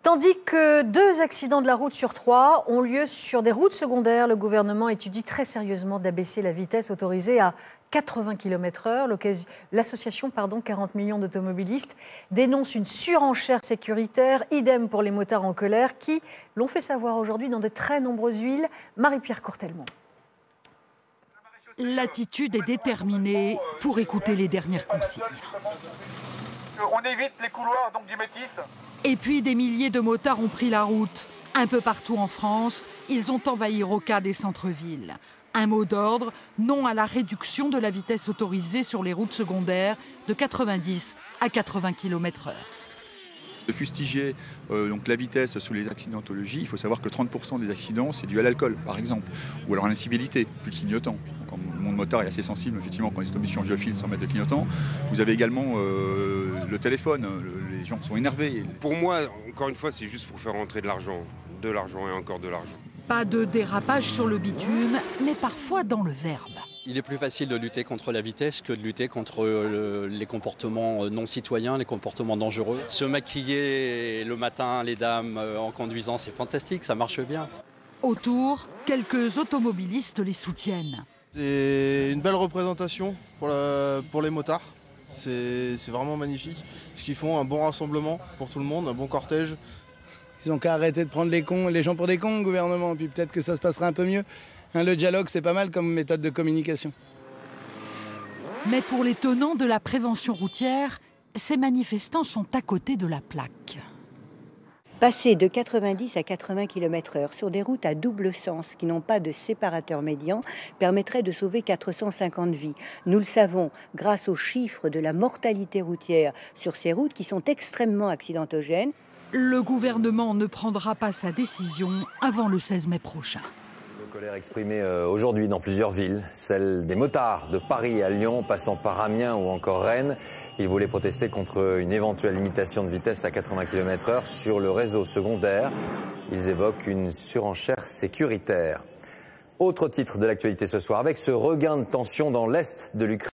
Tandis que 2 accidents de la route sur 3 ont lieu sur des routes secondaires, le gouvernement étudie très sérieusement d'abaisser la vitesse autorisée à 80 km/h. L'association 40 millions d'automobilistes dénonce une surenchère sécuritaire, idem pour les motards en colère qui l'ont fait savoir aujourd'hui dans de très nombreuses villes. Marie-Pierre Courtelmont. L'attitude est déterminée pour écouter les dernières consignes. On évite les couloirs donc du Métis. Et puis des milliers de motards ont pris la route. Un peu partout en France, ils ont envahi Roca des centres-villes. Un mot d'ordre, non à la réduction de la vitesse autorisée sur les routes secondaires de 90 à 80 km/h. De fustiger donc la vitesse sous les accidentologies, il faut savoir que 30% des accidents, c'est dû à l'alcool, par exemple, ou alors à l'incivilité, plus de clignotant. Donc, le monde motard est assez sensible, effectivement, quand les automobilistes géophiles sans mettre de clignotant. Vous avez également le téléphone, les gens sont énervés. Pour moi, encore une fois, c'est juste pour faire rentrer de l'argent et encore de l'argent. Pas de dérapage sur le bitume, mais parfois dans le verbe. Il est plus facile de lutter contre la vitesse que de lutter contre les comportements non citoyens, les comportements dangereux. Se maquiller le matin, les dames, en conduisant, c'est fantastique, ça marche bien. Autour, quelques automobilistes les soutiennent. C'est une belle représentation pour les motards. C'est vraiment magnifique. Ce qu'ils font, un bon rassemblement pour tout le monde, un bon cortège. Ils ont qu'à arrêter de prendre les gens pour des cons, le gouvernement, puis peut-être que ça se passera un peu mieux. Le dialogue, c'est pas mal comme méthode de communication. Mais pour les tenants de la prévention routière, ces manifestants sont à côté de la plaque. Passer de 90 à 80 km/h sur des routes à double sens qui n'ont pas de séparateur médian permettrait de sauver 450 vies. Nous le savons grâce aux chiffres de la mortalité routière sur ces routes qui sont extrêmement accidentogènes. Le gouvernement ne prendra pas sa décision avant le 16 mai prochain. Colère exprimée aujourd'hui dans plusieurs villes, celle des motards de Paris à Lyon, passant par Amiens ou encore Rennes. Ils voulaient protester contre une éventuelle limitation de vitesse à 80 km/h sur le réseau secondaire. Ils évoquent une surenchère sécuritaire. Autre titre de l'actualité ce soir, avec ce regain de tension dans l'est de l'Ukraine.